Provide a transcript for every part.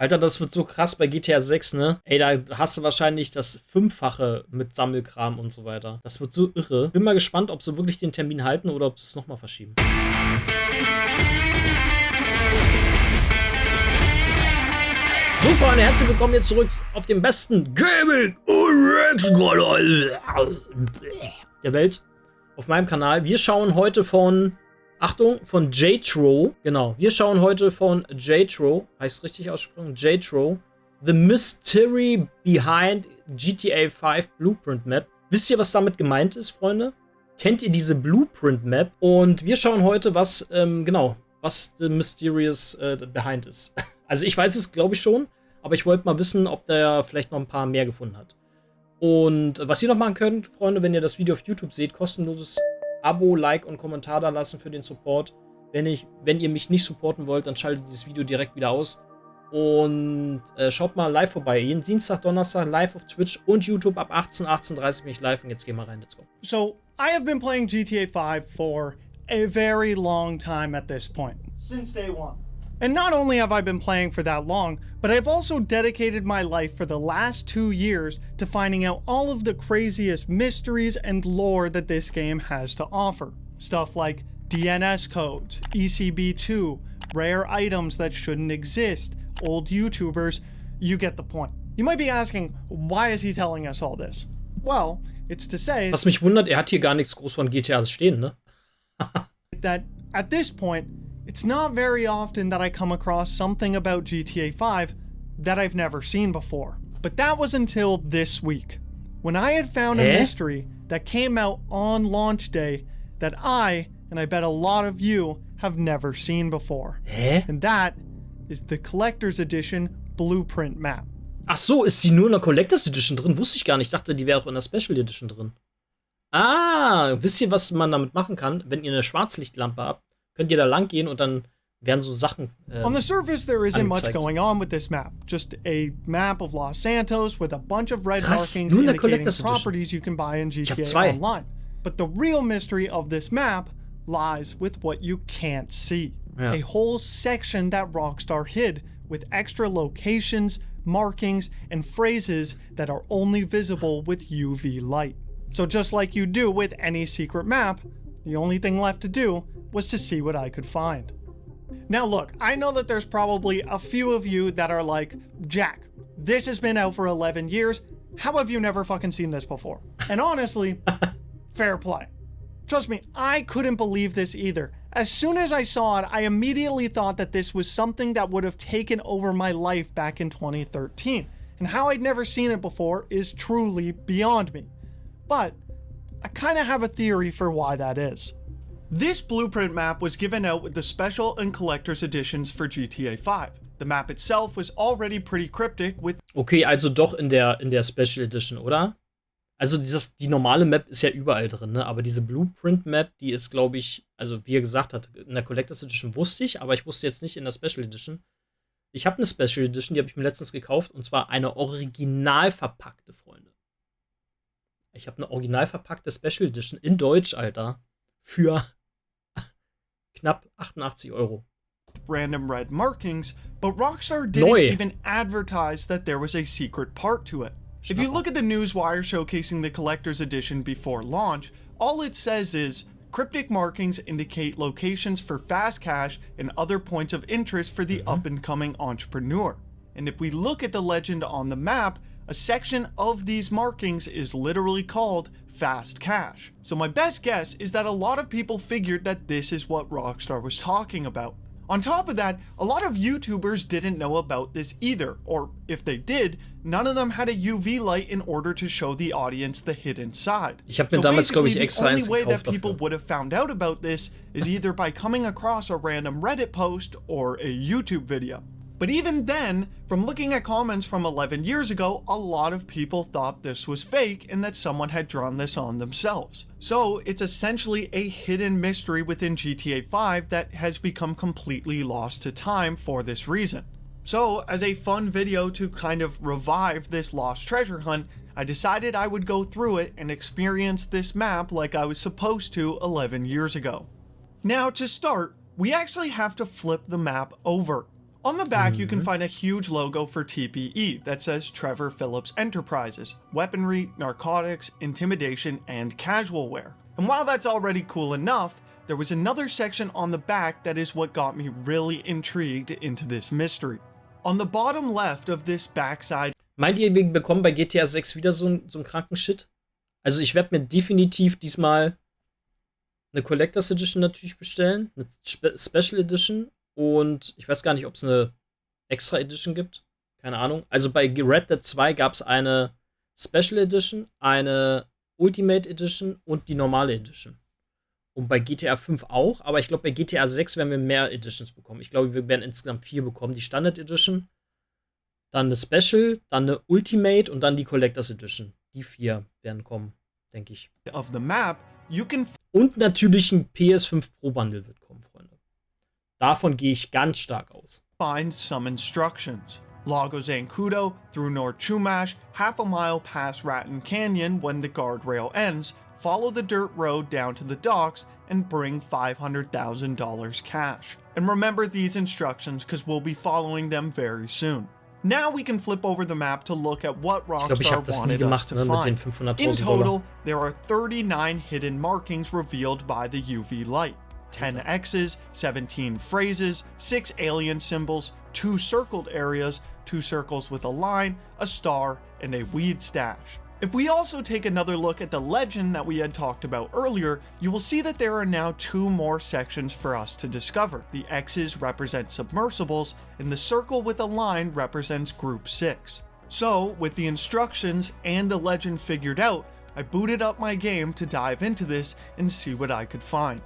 Alter, das wird so krass bei GTA 6, ne? Ey, da hast du wahrscheinlich das Fünffache mit Sammelkram und so weiter. Das wird so irre. Bin mal gespannt, ob sie wirklich den Termin halten oder ob sie es nochmal verschieben. So, Freunde, herzlich willkommen jetzt zurück auf dem besten Gaming der Welt auf meinem Kanal. Wir schauen heute von, Achtung, von J-Tro. Genau, wir schauen heute von J-Tro, heißt richtig ausgesprochen, J-Tro, The Mystery Behind GTA 5 Blueprint Map. Wisst ihr, was damit gemeint ist, Freunde? Kennt ihr diese Blueprint Map? Und wir schauen heute, was, was The Mysterious Behind ist. Also ich weiß es, glaube ich, schon, aber ich wollte mal wissen, ob der vielleicht noch ein paar mehr gefunden hat. Und was ihr noch machen könnt, Freunde, wenn ihr das Video auf YouTube seht, kostenloses Abo, Like und Kommentar da lassen für den Support. Wenn ihr mich nicht supporten wollt, dann schaltet dieses Video direkt wieder aus. Und schaut mal live vorbei. Jeden Dienstag, Donnerstag live auf Twitch und YouTube ab 18:30 bin ich live. Und jetzt gehen wir rein. Let's go. So, I have been playing GTA 5 for a very long time at this point. Since day one. And not only have I been playing for that long, but I've also dedicated my life for the last 2 years to finding out all of the craziest mysteries and lore that this game has to offer. Stuff like DNS codes, ECB2, rare items that shouldn't exist, old YouTubers, you get the point. You might be asking, why is he telling us all this? Well, it's to say Was mich wundert, er hat hier gar nichts groß von GTA stehen, ne? that at this point, it's not very often that I come across something about GTA 5 that I've never seen before. But that was until this week, when I had found a mystery that came out on launch day that and I bet a lot of you, have never seen before. And that is the Collector's Edition Blueprint Map. Ach so, ist sie nur in der Collector's Edition drin? Wusste ich gar nicht. Ich dachte, die wäre auch in der Special Edition drin. Ah, wisst ihr, was man damit machen kann? Wenn ihr eine Schwarzlichtlampe habt, könnt ihr da lang gehen und dann werden so Sachen On the surface, there isn't much angezeigt. going on with this map. Just a map of Los Santos with a bunch of red Krass, markings nur in der indicating Collector's Edition. properties you can buy in hab GTA zwei. Online. But the real mystery of this map lies with what you can't see. Yeah. A whole section that Rockstar hid with extra locations, markings, and phrases that are only visible with UV light. So just like you do with any secret map, the only thing left to do was to see what I could find. Now look, I know that there's probably a few of you that are like, Jack, this has been out for 11 years. How have you never fucking seen this before? And honestly, fair play. Trust me, I couldn't believe this either. As soon as I saw it, I immediately thought that this was something that would have taken over my life back in 2013. And how I'd never seen it before is truly beyond me. But I kind of have a theory for why that is. This blueprint map was given out with the special and collector's editions for GTA 5. The map itself was already pretty cryptic with Okay, also doch in der Special Edition, oder? Also die normale Map ist ja überall drin, ne? Aber diese Blueprint Map, die ist, glaube ich, also wie er gesagt hat, in der Collector's Edition wusste ich, aber ich wusste jetzt nicht in der Special Edition. Ich habe eine Special Edition, die habe ich mir letztens gekauft, und zwar eine original verpackte, Freunde. Ich habe eine original verpackte Special Edition in Deutsch, Alter, für knapp 88 €. random red markings, but Rockstar didn't Neu. even advertise that there was a secret part to it. If you look at the newswire showcasing the collector's edition before launch, all it says is, cryptic markings indicate locations for fast cash and other points of interest for the up-and-coming entrepreneur. And if we look at the legend on the map, a section of these markings is literally called fast cash. So my best guess is that a lot of people figured that this is what Rockstar was talking about. On top of that, a lot of YouTubers didn't know about this either, or if they did, none of them had a UV light in order to show the audience the hidden side. Ich habe mir damals, glaube ich, extra the only eins way that gekauft people dafür. would have found out about this is either by coming across a random Reddit post or a YouTube video. But even then, from looking at comments from 11 years ago, a lot of people thought this was fake and that someone had drawn this on themselves. So it's essentially a hidden mystery within GTA 5 that has become completely lost to time for this reason. So as a fun video to kind of revive this lost treasure hunt, I decided I would go through it and experience this map like I was supposed to 11 years ago. Now to start, we actually have to flip the map over. On the back, you can find a huge logo for TPE that says Trevor Phillips Enterprises, weaponry, narcotics, intimidation, and casual wear. And while that's already cool enough, there was another section on the back that is what got me really intrigued into this mystery. On the bottom left of this backside. Meint ihr, wir bekommen bei GTA 6 wieder so einen kranken Shit? Also ich werde mir definitiv diesmal eine Collectors Edition natürlich bestellen, eine Special Edition und ich weiß gar nicht, ob es eine Extra Edition gibt. Keine Ahnung. Also bei Red Dead 2 gab es eine Special Edition, eine Ultimate Edition und die normale Edition. Und bei GTA 5 auch, aber ich glaube bei GTA 6 werden wir mehr Editions bekommen. Ich glaube, wir werden insgesamt 4 bekommen. Die Standard Edition, dann eine Special, dann eine Ultimate und dann die Collectors Edition. Die 4 werden kommen, denke ich. Of the map, you can Und natürlich ein PS5 Pro Bundle wird kommen, Freunde. Davon gehe ich ganz stark aus. find some instructions. Lago Zancudo through North Chumash, half a mile past Raton Canyon when the guardrail ends, follow the dirt road down to the docks and bring $500,000 cash. And remember these instructions because we'll be following them very soon. Now we can flip over the map to look at what Rockstar wanted us to find. In total, there are 39 hidden markings revealed by the UV light. 10 X's, 17 phrases, 6 alien symbols, 2 circled areas, 2 circles with a line, a star, and a weed stash. If we also take another look at the legend that we had talked about earlier, you will see that there are now 2 more sections for us to discover. The X's represent submersibles, and the circle with a line represents Group 6. So, with the instructions and the legend figured out, I booted up my game to dive into this and see what I could find.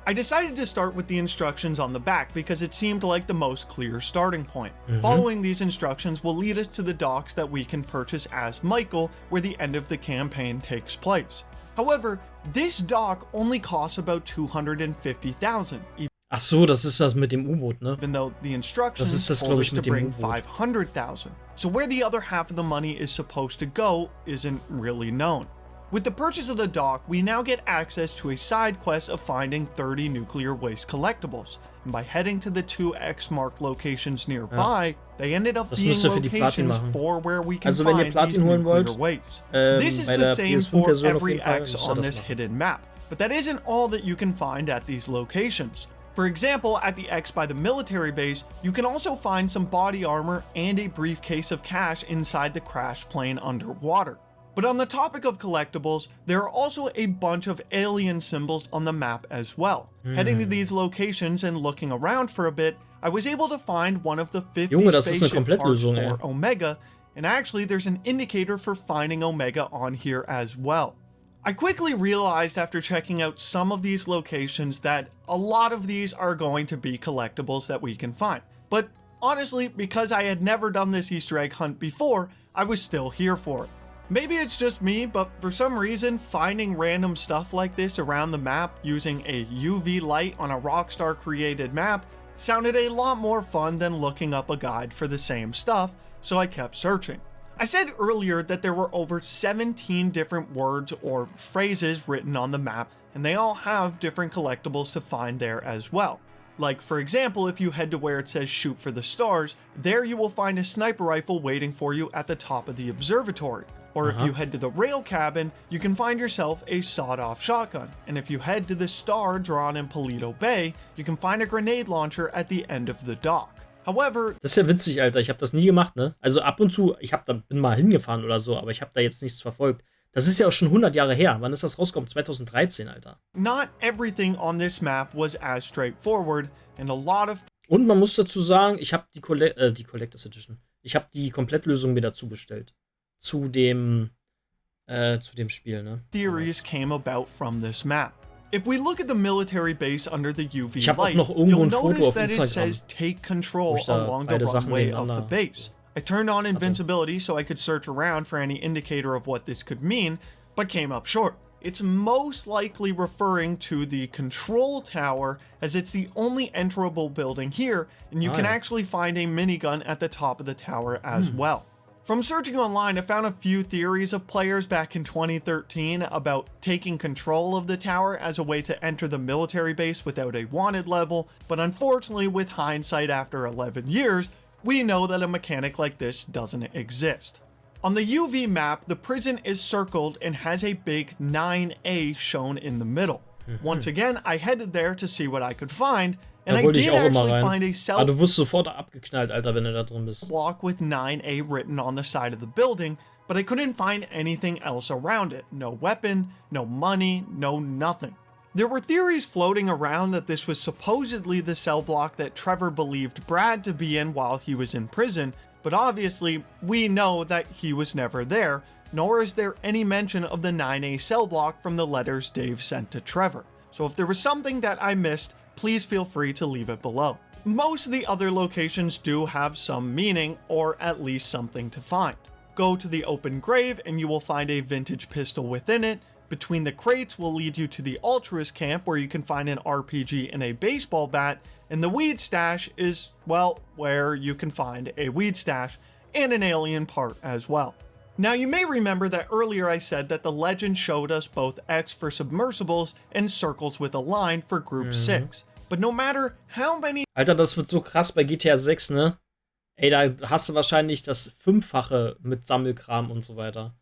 I decided to start with the instructions on the back because it seemed like the most clear starting point. Following these instructions will lead us to the docks that we can purchase as Michael, where the end of the campaign takes place. However, this dock only costs about $250,000. Ach so, das ist das mit dem U-Boot, ne? Even though the instructions told us to bring $500,000. So where the other half of the money is supposed to go isn't really known. With the purchase of the dock, we now get access to a side quest of finding 30 nuclear waste collectibles. And by heading to the 2 X-marked locations nearby, they ended up being locations for where we can find these nuclear waste. This is the same for every X on this hidden map, but that isn't all that you can find at these locations. For example, at the X by the military base, you can also find some body armor and a briefcase of cash inside the crash plane underwater. But on the topic of collectibles, there are also a bunch of alien symbols on the map as well. Heading to these locations and looking around for a bit, I was able to find one of the 50 spaceship parts for Omega, and actually there's an indicator for finding Omega on here as well. I quickly realized after checking out some of these locations that a lot of these are going to be collectibles that we can find. But honestly, because I had never done this Easter egg hunt before, I was still here for it. Maybe it's just me, but for some reason, finding random stuff like this around the map using a UV light on a Rockstar created map sounded a lot more fun than looking up a guide for the same stuff, so I kept searching. I said earlier that there were over 17 different words or phrases written on the map, and they all have different collectibles to find there as well. Like, for example, if you head to where it says shoot for the stars, there you will find a sniper rifle waiting for you at the top of the observatory. Or if you head to the rail cabin, you can find yourself a sawed-off shotgun. And if you head to the star drawn in Paleto Bay, you can find a grenade launcher at the end of the dock. However, das ist ja witzig, Alter. Ich habe das nie gemacht, ne? Also ab und zu, bin mal hingefahren oder so, aber ich habe da jetzt nichts verfolgt. Das ist ja auch schon 100 Jahre her. Wann ist das rausgekommen? 2013, Alter. Not everything on this map was as straightforward and a lot of. Und man muss dazu sagen, ich habe die Collectors Edition. Ich habe die Komplettlösung mir dazu bestellt. Zu dem Spiel, ne? Theories came about from this map. If we look at the military base under the UV ich habe auch light, noch irgendwo you'll ein Foto notice auf that it Instagram, says take control along the runway of the base. I turned on invincibility so I could search around for any indicator of what this could mean, but came up short. It's most likely referring to the control tower, as it's the only enterable building here, and you can actually find a minigun at the top of the tower as well. From searching online, I found a few theories of players back in 2013 about taking control of the tower as a way to enter the military base without a wanted level, but unfortunately with hindsight after 11 years, we know that a mechanic like this doesn't exist. On the UV map, the prison is circled and has a big 9A shown in the middle. Once again, I headed there to see what I could find, and I did actually find a cell du wirst sofort abgeknallt, Alter, wenn du da drin bist. block with 9A written on the side of the building, but I couldn't find anything else around it. No weapon, no money, no nothing. There were theories floating around that this was supposedly the cell block that Trevor believed Brad to be in while he was in prison, but obviously we know that he was never there, nor is there any mention of the 9A cell block from the letters Dave sent to Trevor. So if there was something that I missed, please feel free to leave it below. Most of the other locations do have some meaning, or at least something to find. Go to the open grave and you will find a vintage pistol within it. Between the crates will lead you to the Ultras camp where you can find an RPG and a baseball bat, and the weed stash is, well, where you can find a weed stash and an alien part as well. Now you may remember that earlier I said that the legend showed us both X for submersibles and circles with a line for group 6. But no matter how many... Alter, das wird so krass bei GTA 6, ne? Ey, da hast du wahrscheinlich das 5-fache mit Sammelkram und so weiter.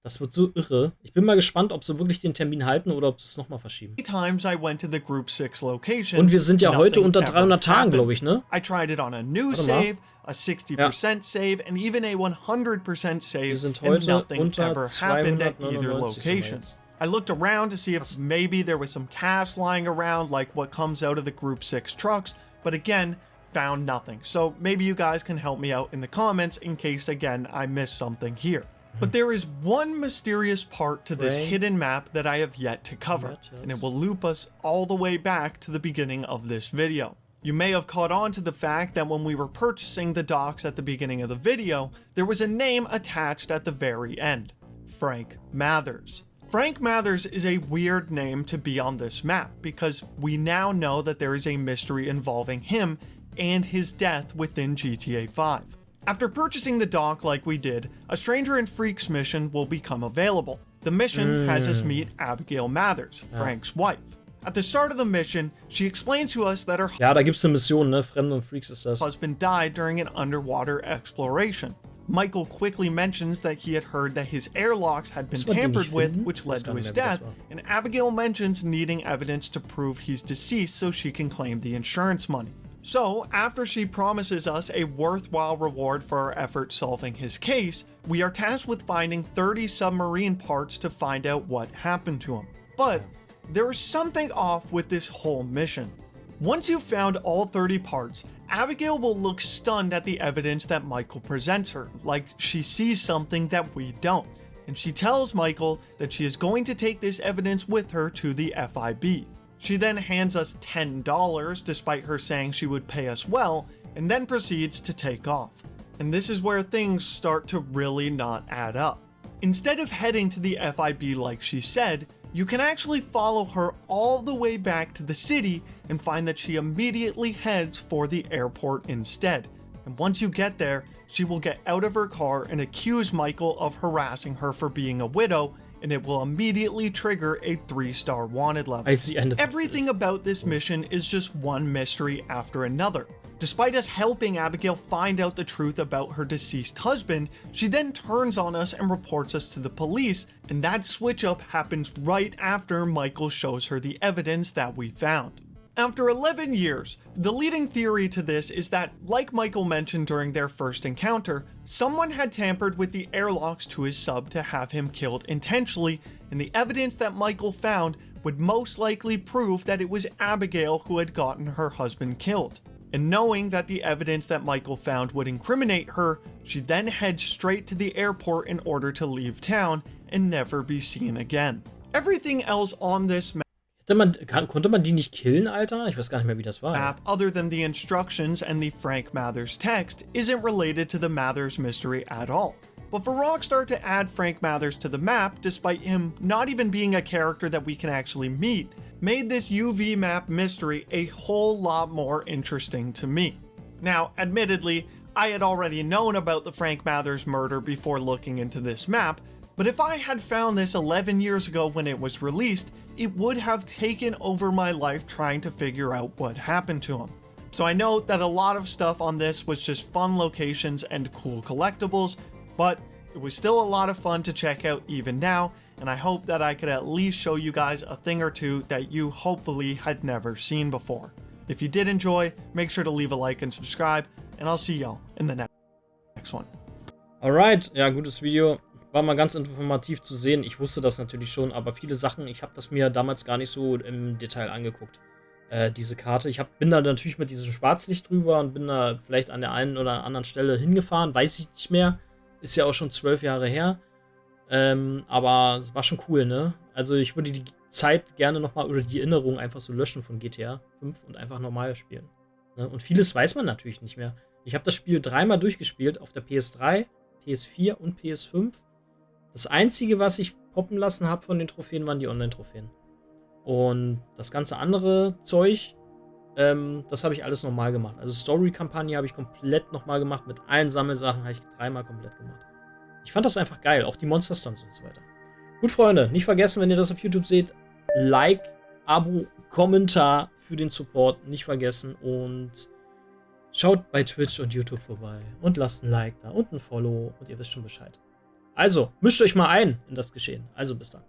Das wird so irre. Ich bin mal gespannt, ob sie wirklich den Termin halten oder ob sie es nochmal verschieben. Times I went to the group 6 locations, und wir sind ja heute unter 300 Tagen, glaube ich, ne? I tried it on a new save, a 60% save, and even a 100% save, wir sind and heute nothing unter ever happened at either 299 location. I looked around to see if maybe there was some cash lying around like what comes out of the group 6 trucks, but again, found nothing. So maybe you guys can help me out in the comments in case, again, I missed something here. But there is one mysterious part to this hidden map that I have yet to cover, and it will loop us all the way back to the beginning of this video. You may have caught on to the fact that when we were purchasing the docks at the beginning of the video, there was a name attached at the very end, Frank Mathers. Frank Mathers is a weird name to be on this map because we now know that there is a mystery involving him and his death within GTA 5. After purchasing the dock like we did, a Stranger in Freaks mission will become available. The mission has us meet Abigail Mathers, Frank's wife. At the start of the mission, she explains to us that her Ja, da gibt's eine Mission, ne? Fremde und Freaks ist das. husband died during an underwater exploration. Michael quickly mentions that he had heard that his airlocks had been tampered with, which led to his death, and Abigail mentions needing evidence to prove he's deceased so she can claim the insurance money. So, after she promises us a worthwhile reward for our efforts solving his case, we are tasked with finding 30 submarine parts to find out what happened to him. But there is something off with this whole mission. Once you've found all 30 parts, Abigail will look stunned at the evidence that Michael presents her, like she sees something that we don't. And she tells Michael that she is going to take this evidence with her to the FIB. She then hands us $10 despite her saying she would pay us well, and then proceeds to take off. And this is where things start to really not add up. Instead of heading to the FIB like she said, you can actually follow her all the way back to the city and find that she immediately heads for the airport instead. And once you get there, she will get out of her car and accuse Michael of harassing her for being a widow, and it will immediately trigger a 3-star wanted level. Everything about this mission is just one mystery after another. Despite us helping Abigail find out the truth about her deceased husband, she then turns on us and reports us to the police, and that switch up happens right after Michael shows her the evidence that we found. After 11 years, the leading theory to this is that, like Michael mentioned during their first encounter, someone had tampered with the airlocks to his sub to have him killed intentionally, and the evidence that Michael found would most likely prove that it was Abigail who had gotten her husband killed. And knowing that the evidence that Michael found would incriminate her, she then heads straight to the airport in order to leave town and never be seen again. Everything else on this Konnte man die nicht killen, Alter? Ich weiß gar nicht mehr, wie das war. Map, other than the instructions and the Frank Mathers text, isn't related to the Mathers mystery at all. But for Rockstar to add Frank Mathers to the map, despite him not even being a character that we can actually meet, made this UV map mystery a whole lot more interesting to me. Now, admittedly, I had already known about the Frank Mathers murder before looking into this map, but if I had found this 11 years ago when it was released, it would have taken over my life trying to figure out what happened to him. So I know that a lot of stuff on this was just fun locations and cool collectibles, but it was still a lot of fun to check out even now, and I hope that I could at least show you guys a thing or two that you hopefully had never seen before. If you did enjoy, make sure to leave a like and subscribe, and I'll see y'all in the next one. Alright, ja, gutes Video. War mal ganz informativ zu sehen. Ich wusste das natürlich schon, aber viele Sachen, ich habe das mir damals gar nicht so im Detail angeguckt. Diese Karte. Bin da natürlich mit diesem Schwarzlicht drüber und bin da vielleicht an der einen oder anderen Stelle hingefahren. Weiß ich nicht mehr. Ist ja auch schon 12 Jahre her. Aber es war schon cool, ne? Also ich würde die Zeit gerne nochmal oder die Erinnerung einfach so löschen von GTA 5 und einfach normal spielen. Ne? Und vieles weiß man natürlich nicht mehr. Ich habe das Spiel 3-mal durchgespielt auf der PS3, PS4 und PS5. Das Einzige, was ich poppen lassen habe von den Trophäen, waren die Online-Trophäen. Und das ganze andere Zeug, das habe ich alles normal gemacht. Also Story-Kampagne habe ich komplett nochmal gemacht. Mit allen Sammelsachen habe ich 3-mal komplett gemacht. Ich fand das einfach geil. Auch die Monster-Stunts und so weiter. Gut, Freunde, nicht vergessen, wenn ihr das auf YouTube seht, Like, Abo, Kommentar für den Support. Nicht vergessen. Und schaut bei Twitch und YouTube vorbei. Und lasst ein Like da und ein Follow. Und ihr wisst schon Bescheid. Also, mischt euch mal ein in das Geschehen. Also, bis dann.